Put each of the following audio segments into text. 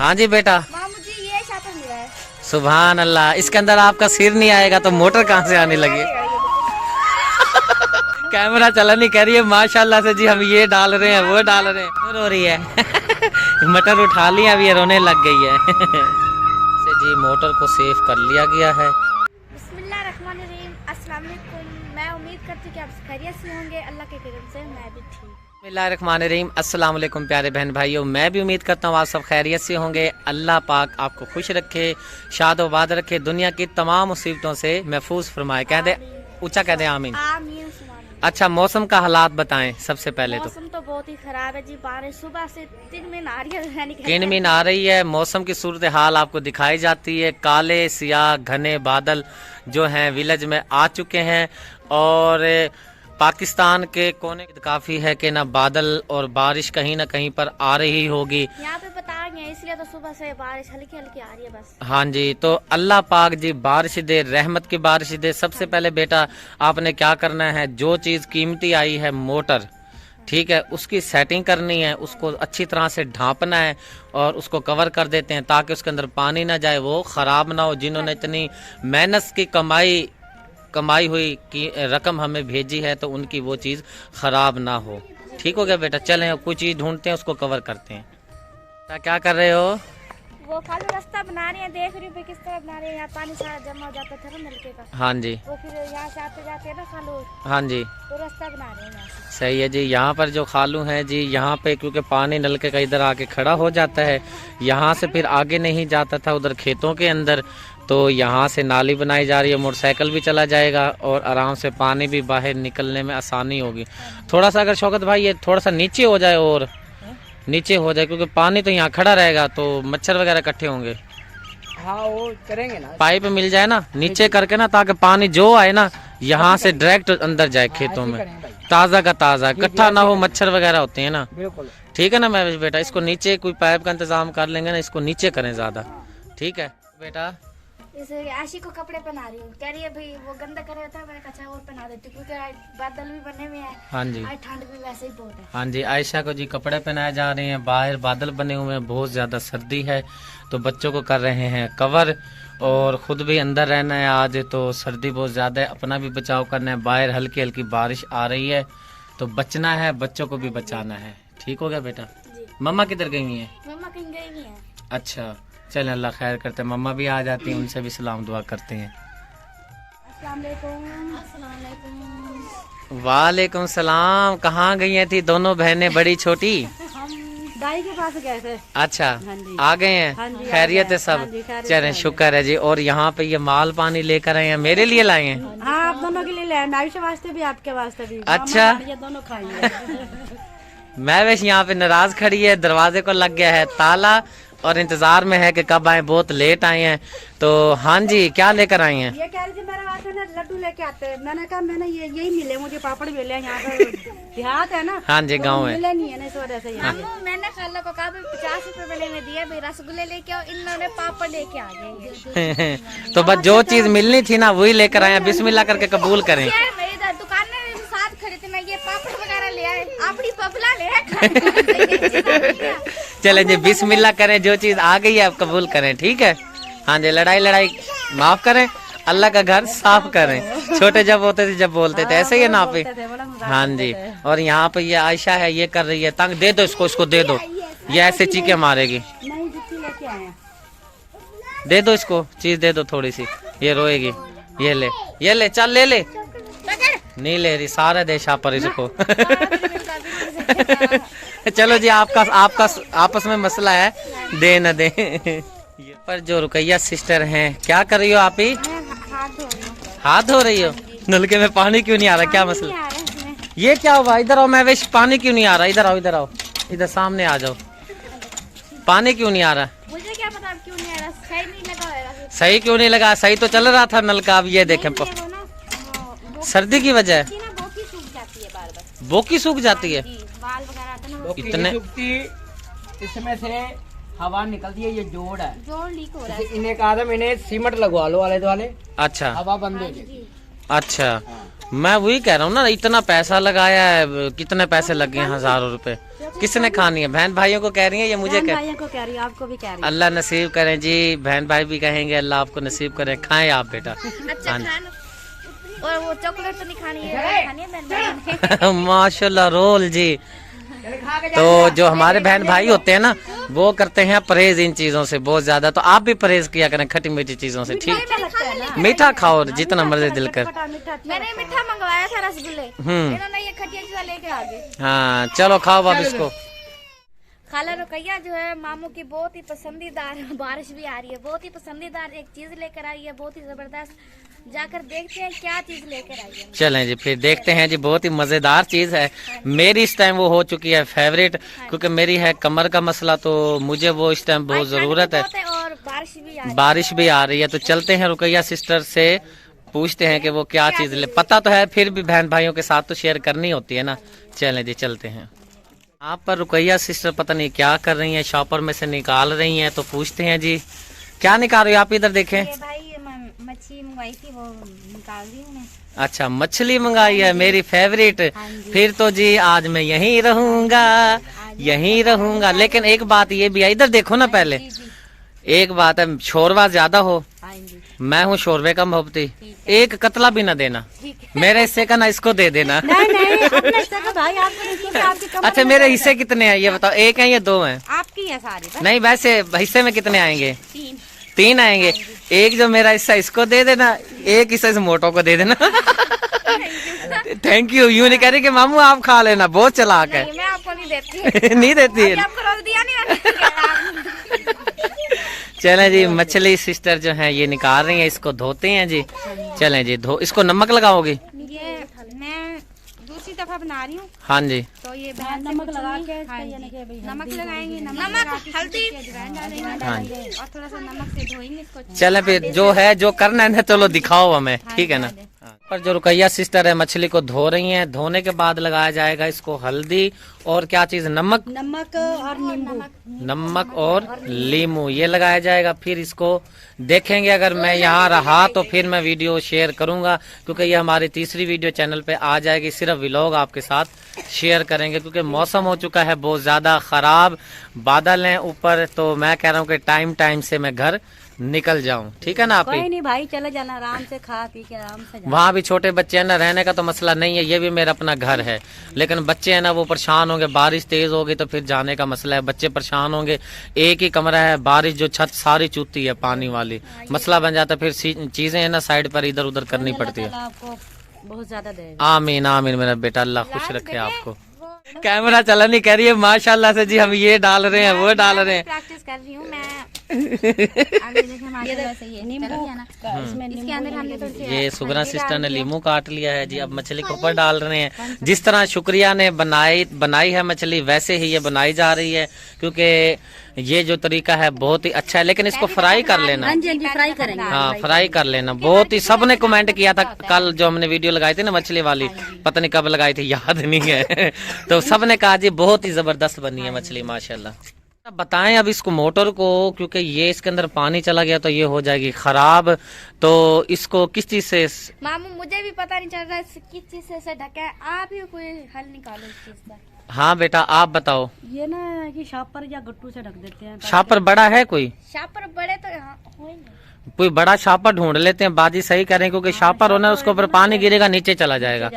हाँ जी बेटा। मुझे ये शापर मिला है। सुभान अल्लाह, इसके अंदर आपका सिर नहीं आएगा तो मोटर कहाँ से आने लगी। कैमरा चला नहीं, कह रही है माशाल्लाह से जी हम ये डाल रहे हैं वो डाल रहे हैं, रो रही है। मटर उठा लिया, अभी ये रोने लग गई है। से जी मोटर को सेफ कर लिया गया है। बिस्मिल्लाहिर्रहमानिर्रहीम, अस्सलाम वालेकुम। मैं उम्मीद करती हूँ कि आप खैरियत से होंगे। अल्लाह के करम से मैं भी ठीक। बिस्मिल्लाहिर्रहमानिर्रहीम, अस्सलाम वालेकुम प्यारे बहन भाइयों, मैं भी उम्मीद करता हूँ आप सब खैरियत से होंगे। अल्लाह पाक आपको खुश रखे, शादोबाद रखे, दुनिया की तमाम मुसीबतों से महफूज फरमाए। कह दे ऊंचा, कह दे आमीन। आमीन। अच्छा, मौसम का हालात बताएं सबसे पहले। तो मौसम तो बहुत ही खराब है जी, बारिश सुबह से किनमिन आ रही है, किनमिन आ रही है। मौसम की सूरत हाल आपको दिखाई जाती है। काले सियाह घने बादल जो हैं विलेज में आ चुके हैं और पाकिस्तान के कोने काफी है कि ना बादल और बारिश कहीं ना कहीं पर आ रही होगी। यहाँ पे बता गए, इसलिए तो सुबह से बारिश हल्की हल्की आ रही है बस। हाँ जी, तो अल्लाह पाक जी बारिश दे, रहमत की बारिश दे। सबसे पहले बेटा आपने क्या करना है, जो चीज कीमती आई है मोटर, ठीक है, उसकी सेटिंग करनी है, उसको अच्छी तरह से ढांपना है और उसको कवर कर देते हैं ताकि उसके अंदर पानी ना जाए, वो खराब ना हो। जिन्होंने इतनी मेहनत की कमाई हुई की रकम हमें भेजी है तो उनकी वो चीज़ खराब ना हो। ठीक हो गया बेटा, चलें कोई चीज़ ढूंढते हैं, उसको कवर करते हैं। क्या कर रहे हो? वो खाली रास्ता बना रहे हैं, देख रही हूँ किस तरह बना रहे हैं। यहाँ पानी सारा जमा हो जाता था ना नलके का। हाँ जी। वो फिर यहाँ से आते जाते हैं ना खालू। हाँ जी, तो रास्ता बना रहे हैं यहाँ से। सही है जी। यहाँ पर जो खालू हैं जी, यहाँ पे क्योंकि पानी नलके का इधर आके खड़ा हो जाता है, यहाँ से फिर आगे नहीं जाता था उधर खेतों के अंदर, तो यहाँ से नाली बनाई जा रही है, मोटरसाइकिल भी चला जाएगा और आराम से पानी भी बाहर निकलने में आसानी होगी। थोड़ा सा अगर शौकत भाई ये थोड़ा सा नीचे हो जाए और नीचे हो जाए, क्योंकि पानी तो यहाँ खड़ा रहेगा तो मच्छर वगैरह इकट्ठे होंगे। हाँ वो करेंगे ना, पाइप मिल जाए ना नीचे करके ना, ताकि पानी जो आए ना यहाँ से डायरेक्ट अंदर जाए खेतों में, ताज़ा का ताज़ा, इकट्ठा ना हो, मच्छर वगैरह होते हैं ना। बिल्कुल ठीक है ना मैं बेटा, इसको नीचे कोई पाइप का इंतजाम कर लेंगे ना, इसको नीचे करें ज़्यादा। ठीक है बेटा। जैसे आशी को कपड़े पहना रही हूँ, कह रही है भाई वो गंदा कर रहा था, मैंने कहा और पहना देती हूँ क्योंकि आज बादल भी बने हुए हैं। हाँ जी, आज ठंड भी वैसे ही बहुत है। हाँ जी, आयशा को जी कपड़े पहनाए जा रहे हैं, बाहर बादल बने हुए हैं, बहुत ज़्यादा सर्दी है तो बच्चों को कर रहे हैं कवर और ख़ुद भी अंदर रहना है आज, तो सर्दी बहुत ज़्यादा है, अपना भी बचाव करना है। बाहर हल्की हल्की बारिश आ रही है तो बचना है, बच्चों को भी बचाना है। ठीक हो गया बेटा? मम्मा किधर गई हुई है? मम्मा कहीं गई नहीं है। अच्छा चलें, अल्लाह खैर करते हैं, मम्मा भी आ जाती हैं, उनसे भी सलाम दुआ करते हैं। अस्सलाम वालेकुम। वालेकुम सलाम। कहाँ गई थी दोनों बहनें बड़ी छोटी? हम दाई के पास गए थे। अच्छा, हाँ जी। आ गए हैं? हाँ जी, खैरियत है सब? हाँ जी, खैरियत चलें, है। शुक्र है जी। और यहाँ पे ये माल पानी लेकर आए हैं, मेरे लिए लाए हैं? हाँ आप दोनों के लिए ले, नाइश वास्ते भी आपके वास्ते भी। अच्छा। ये दोनों खाएंगे। मैं वैसे यहाँ पे नाराज खड़ी है, दरवाजे को लग गया है ताला और इंतजार में है कि कब आए, बहुत लेट आए हैं। तो हाँ जी, क्या लेकर आए हैं? ये कह रही थी मेरे वास्ते ना लड्डू लेके आते हैं। मैंने कहा मैंने यही मिले, मुझे पापड़ मिले यहाँ पे, देहात है ना। हाँ जी, गाँव है। मिले नहीं है ना, इस वजह से यहाँ मैंने खाला को कहा 50 रुपए वाले में दिए भाई, रसगुल्ले लेके आओ, इन्होंने पापड़ लेके आ गए। तो बस जो चीज मिलनी थी ना वही लेकर आए हैं, बिस्मिल्लाह करके कबूल करें। मेरी दुकान में साथ खड़े थे, मैं ये पापड़ वगैरह ले आए, अपनी पपला ले आए। चले जी, बिस्मिल्लाह करें, जो चीज आ गई है आप कबूल करें। ठीक है? हाँ जी, लड़ाई माफ करें, अल्लाह का घर साफ करें। छोटे जब होते थे जब बोलते थे ऐसे ही है ना आप? हाँ जी। और यहाँ पे ये आयशा है, ये कर रही है तंग, दे दो इसको दे दो, ये ऐसे चीखे मारेगी। नहीं जुत्ती लेके आए हैं। दे दो इसको, चीज दे दो थोड़ी सी, ये रोएगी। ये ले चल, ले नहीं ले रही, सारे देशा पर इसको। चलो जी, आपका आपस में मसला है, दे न दे। पर जो रुकैया सिस्टर हैं, क्या कर रही हो आप ही? हाथ धो रही हो? नलके में पानी क्यों नहीं आ रहा, क्या मसला? ये क्या हुआ? इधर आओ, मैं वैसे पानी क्यों नहीं आ रहा? इधर आओ, इधर सामने आ जाओ। पानी क्यों नहीं आ रहा? मुझे क्या पता क्यों नहीं आ रहा, सही नहीं लगा होगा। सही क्यों नहीं लगा? सही तो चल रहा था नलका। अब ये देखें, सर्दी की वजह है, बोकी सूख जाती है बार-बार। बोकी सूख जाती है। बाल वगैरह आते हैं ना, इतने इसमें से हवा निकलती है, ये जोड़ है, जोड़ लीक हो रहा है। इन्हें कहा था मैंने सीमेंट लगवा लो वाले वाले, अच्छा हवा बंद हो जाएगी। अच्छा, मैं वही कह रहा हूँ ना, इतना पैसा लगाया है, कितने पैसे लगे हैं? हजारों रुपए। किसने खानी है? बहन भाइयों को कह रही है या मुझे बहन कह? भाइयों को कह रही हूँ, आपको भी कह रही हूँ। अल्लाह नसीब करें जी, बहन भाई भी कहेंगे अल्लाह आपको नसीब करें। खाएं आप बेटा। अच्छा खाना। और वो चॉकलेट तो नहीं खानी है, खानी है मैंने। माशाल्लाह रोल जी। तो जो हमारे बहन भाई होते हैं ना, वो करते हैं परहेज इन चीजों से बहुत ज्यादा। तो आप भी परहेज किया करें खट्टी मीठी चीजों से, ठीक? लगता है ना, मीठा खाओ जितना मर्जी दिल कर। खट्टा मीठा अच्छा मैंने मीठा मंगवाया था रसगुल्ले, इन्होंने ये खटिया चीज़ लेके आ गए। हाँ चलो खाओ आप इसको। खाला रुकैया जो है मामू की बहुत ही पसंदीदार, बारिश भी आ रही है, बहुत ही पसंदीदार एक चीज लेकर आई है, बहुत ही जबरदस्त। जाकर देखते हैं क्या चीज लेकर आई है। चलें जी फिर देखते हैं जी, बहुत ही मजेदार चीज है। मेरी इस टाइम वो हो चुकी है फेवरेट, क्योंकि मेरी है कमर का मसला, तो मुझे वो इस टाइम बहुत जरूरत है। और बारिश भी आ रही है। तो चलते हैं रुकैया सिस्टर से पूछते हैं कि वो क्या चीज ले। पता तो है, फिर भी बहन भाइयों के साथ तो शेयर करनी होती है ना। चलें जी चलते हैं। आप पर रुकैया सिस्टर पता नहीं क्या कर रही हैं, शॉपर में से निकाल रही हैं, तो पूछते हैं जी क्या निकाल रही हो आप? इधर देखें। भाई मच्छी मंगवाई थी, वो निकाल दी मैंने। अच्छा मछली मंगाई है, मेरी फेवरेट। फिर तो जी आज मैं यहीं रहूंगा। लेकिन एक बात ये भी है, इधर देखो ना पहले। एक बात है, शोरवा ज्यादा हो, मैं हूँ शोरवे का मोहब्बती। एक कतला भी ना देना, मेरे हिस्से का ना इसको दे देना। नहीं अपने हिस्से का भाई आपको नहीं क्योंकि आपकी कमर अच्छा मेरे हिस्से कितने हैं ये बताओ? एक है या दो हैं? आपकी है सारी। नहीं वैसे हिस्से में कितने आएंगे? 3 आएंगे। एक जो मेरा हिस्सा इसको दे देना, एक हिस्सा इस मोटो को दे देना। Thank you. यूं नहीं कह रही कि मामू आप खा लेना, बहुत चालाक है। मैं आपको नहीं देती। नहीं देती है। आपको रोक दिया नहीं। चलें जी मछली सिस्टर जो है ये निकाल रही है, इसको धोते हैं जी। चलें जी इसको नमक लगाओगे? ये मैं दूसरी दफा बना रही हूँ। हाँ जी तो ये नमक लगा के नमक लगाएंगे, नमक हल्दी हाँ जी। और थोड़ा सा नमक से धोएंगे इसको। चलें फिर जो है जो करना है ना, चलो दिखाओ हमें, ठीक है ना। पर जो रुकैया सिस्टर है मछली को धो रही हैं, धोने के बाद लगाया जाएगा इसको हल्दी और क्या चीज, नमक और नींबू, नमक और नींबू ये लगाया जाएगा। फिर इसको देखेंगे, अगर मैं यहाँ रहा तो फिर मैं वीडियो शेयर करूंगा, क्योंकि ये हमारी तीसरी वीडियो चैनल पे आ जाएगी। सिर्फ व्लॉग आपके साथ शेयर करेंगे, क्योंकि मौसम हो चुका है बहुत ज्यादा खराब, बादल हैं ऊपर। तो मैं कह रहा हूँ कि टाइम से मैं घर निकल जाऊं, ठीक है ना आप? कोई नहीं भाई, चले जाना आराम से, खा पी के आराम से जाना। वहाँ भी छोटे बच्चे हैं ना, रहने का तो मसला नहीं है, ये भी मेरा अपना घर है। लेकिन बच्चे हैं ना वो परेशान होंगे, बारिश तेज होगी तो फिर जाने का मसला है, बच्चे परेशान होंगे। एक ही कमरा है, बारिश जो छत सारी चूती है पानी वाली, मसला बन जाता है। फिर चीजें है ना साइड पर इधर उधर करनी पड़ती है। आपको बहुत ज्यादा देगा। आमीन आमीन मेरा बेटा, अल्लाह खुश रखे आपको। कैमरा चला नहीं कह रही है माशाल्लाह से जी, हम ये डाल रहे हैं वो डाल रहे हैं। प्रैक्टिस कर रही हूँ मैं। आगे देखें माशाल्लाह से ये नींबू इसके अंदर हमने थोड़ी सी ये सुगना सिस्टर ने लीमू काट लिया है जी, अब मछली के ऊपर डाल रहे हैं। जिस तरह शुक्रिया ने बनाई है मछली, वैसे ही ये बनाई जा रही है, क्योंकि ये जो तरीका है बहुत ही अच्छा है। लेकिन इसको फ्राई कर लेना। हाँ जी फ्राई करेंगे। हाँ फ्राई कर लेना। बहुत ही सबने कमेंट किया था कल जो हमने वीडियो लगाई थी ना मछली वाली, पता नहीं कब लगाई थी याद नहीं है। तो सबने कहा जी बहुत ही जबरदस्त बनी है मछली माशाल्लाह। अब बताएं अब इसको मोटर को, क्योंकि ये इसके अंदर पानी चला गया तो ये हो जाएगी खराब। तो इसको किस चीज से? मामू मुझे भी पता नहीं चल रहा है किस चीज से इसे ढका है, आप ही कोई हल निकालो इस चीज का। हाँ बेटा आप बताओ। ये ना कि शापर या गट्टू से ढक देते हैं। शापर बड़ा है कोई? शापर बड़े तो यहाँ होंगे। कोई बड़ा शापर ढूंढ लेते हैं, बाजी सही करें, क्योंकि शापर होना उसके ऊपर पानी गिरेगा नीचे चला जाएगा।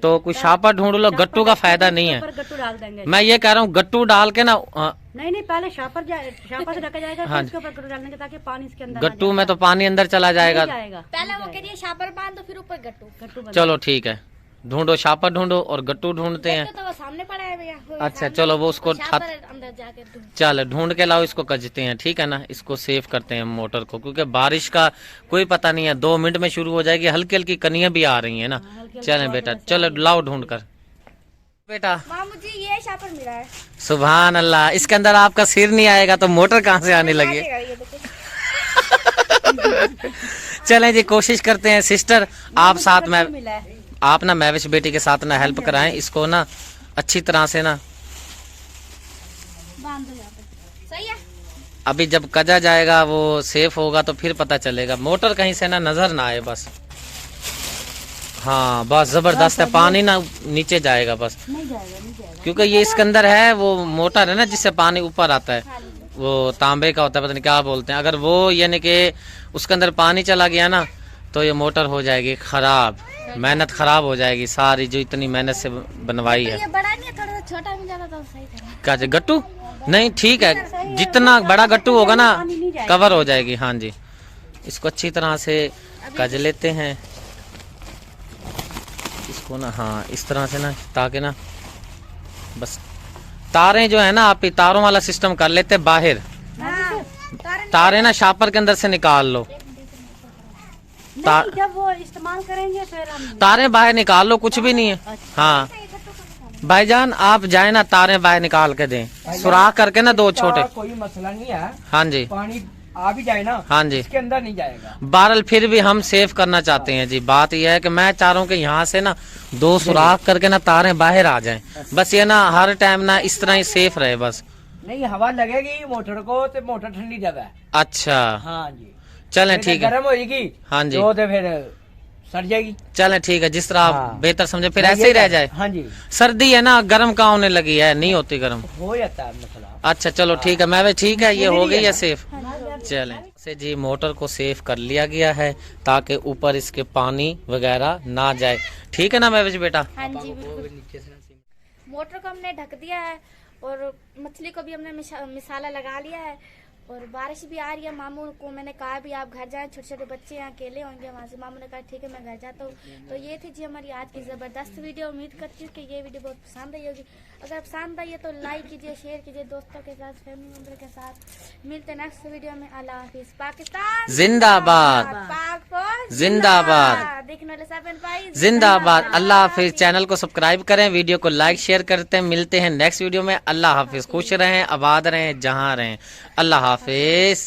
तो कोई शापर ढूंढ लो, गट्टू का फायदा नहीं है। गट्टू डाल देंगे। मैं ये कह रहा हूँ गट्टू डाल के ना, नहीं पहले शापर से ढका जाएगा, फिर उसके ऊपर गट्टू डालने के, ताकि पानी इसके अंदर गट्टू में तो पानी अंदर चला जाएगा। पहले वो करिए शापर बांध दो, फिर ऊपर गट्टू। चलो ठीक है, ढूंढो शापर ढूंढो और गट्टू ढूंढते हैं। तो वो सामने पड़ा है भैया। अच्छा चलो वो उसको अंदर जाके चल ढूंढ के लाओ, इसको कजते हैं, ठीक है ना। इसको सेव करते हैं मोटर को, क्योंकि बारिश का कोई पता नहीं है, 2 मिनट में शुरू हो जाएगी। हल्की हल्की कनियां भी आ रही है ना। चलें बेटा चलो लाओ ढूंढ कर। बेटा मामू जी ये शापर मिला है। सुभान अल्लाह, इसके अंदर आपका सिर नहीं आएगा तो मोटर कहाँ से आने लगी? चलें जी कोशिश करते हैं सिस्टर, आप साथ में, आप ना महविश बेटी के साथ ना हेल्प कराएं इसको ना अच्छी तरह से ना। बांध दो यहाँ पे, सही है। अभी जब कजा जाएगा वो सेफ होगा तो फिर पता चलेगा। मोटर कहीं से ना नजर ना आए बस। हाँ बस जबरदस्त है, पानी ना नीचे जाएगा बस, नहीं जाएगा, नहीं जाएगा। क्योंकि ये इसके अंदर है वो मोटर है ना जिससे पानी ऊपर आता है, वो तांबे का होता है, पता नहीं क्या बोलते हैं। अगर वो यानी कि उसके अंदर पानी चला गया ना तो ये मोटर हो जाएगी खराब, मेहनत खराब हो जाएगी सारी जो इतनी मेहनत से बनवाई है। ये बड़ा नहीं है, थोड़ा सा छोटा मिल जाता तो सही था। क्या चाहिए, गट्टू? नहीं ठीक है, जितना बड़ा गट्टू होगा ना कवर हो जाएगी। हाँ जी, इसको अच्छी तरह से कज लेते हैं इसको ना, हाँ इस तरह से ना, ताकि ना बस तारें जो है ना, आप तारों वाला सिस्टम कर लेते हैं बाहर, तारें ना शापर के अंदर से निकाल लो, नहीं, जब वो इस्तेमाल करेंगे फिर हम तारें बाहर निकाल लो, कुछ भी नहीं है। हाँ भाईजान आप जाए ना, तारें बाहर निकाल के दें, सुराख करके ना दो छोटे। कोई मसला नहीं है, हाँ जी, पानी आ भी जाए ना, हाँ जी, इसके अंदर नहीं जाएगा। बहरहाल फिर भी हम सेव करना चाहते हैं जी। बात यह है कि मैं चाह रहा हूँ कि यहाँ से ना दो सुराख करके ना तारें बाहर आ जाएं, बस ये ना हर टाइम ना इस तरह ही सेफ रहे बस। नहीं हवा लगेगी मोटर को तो मोटर ठंडी जगह है। अच्छा हाँ जी, चलें ठीक है, गर्म होगी हाँ जी, तो फिर सड़ जाएगी। चलें ठीक है, जिस तरह आप हाँ। बेहतर समझे, फिर नहीं, ऐसे ही ये रह जाए। हाँ जी, सर्दी है ना, गर्म कहाँ होने लगी है, नहीं होती गर्म। हो जाता है मसला। अच्छा चलो ठीक है, मैं भी ठीक है, ये हो गई है सेफ। हाँ चलें से जी, मोटर को सेफ कर लिया गया है ताकि ऊपर इसके पानी वगैरह ना जाए। ठीक है ना महवेश बेटा? हाँ जी बिल्कुल। मोटर को हमने ढक दिया है और मछली को भी हमने मिसाला लगा लिया है, और बारिश भी आ रही है। मामू को मैंने कहा भी आप घर जाएं, छोटे छोटे बच्चे यहाँ अकेले होंगे वहाँ से। मामू ने कहा ठीक है मैं घर जाता हूँ। तो ये थी जी हमारी आज की ज़बरदस्त वीडियो। उम्मीद करती हूँ कि ये वीडियो बहुत पसंद आई होगी। अगर पसंद आई है तो लाइक कीजिए, शेयर कीजिए दोस्तों के साथ, फैमिली मेम्बर के साथ। मिलते हैं नेक्स्ट वीडियो में। अल्लाह हाफिज। पाकिस्तान जिंदाबाद, पाक फौज जिंदाबाद, देखने वाले सब भाई जिंदाबाद। अल्लाह हाफिज। चैनल को सब्सक्राइब करें, वीडियो को लाइक शेयर करते हैं। मिलते हैं नेक्स्ट वीडियो में। अल्लाह हाफिज। खुश रहें, आबाद रहें, जहाँ रहें। अल्लाह हाफिज।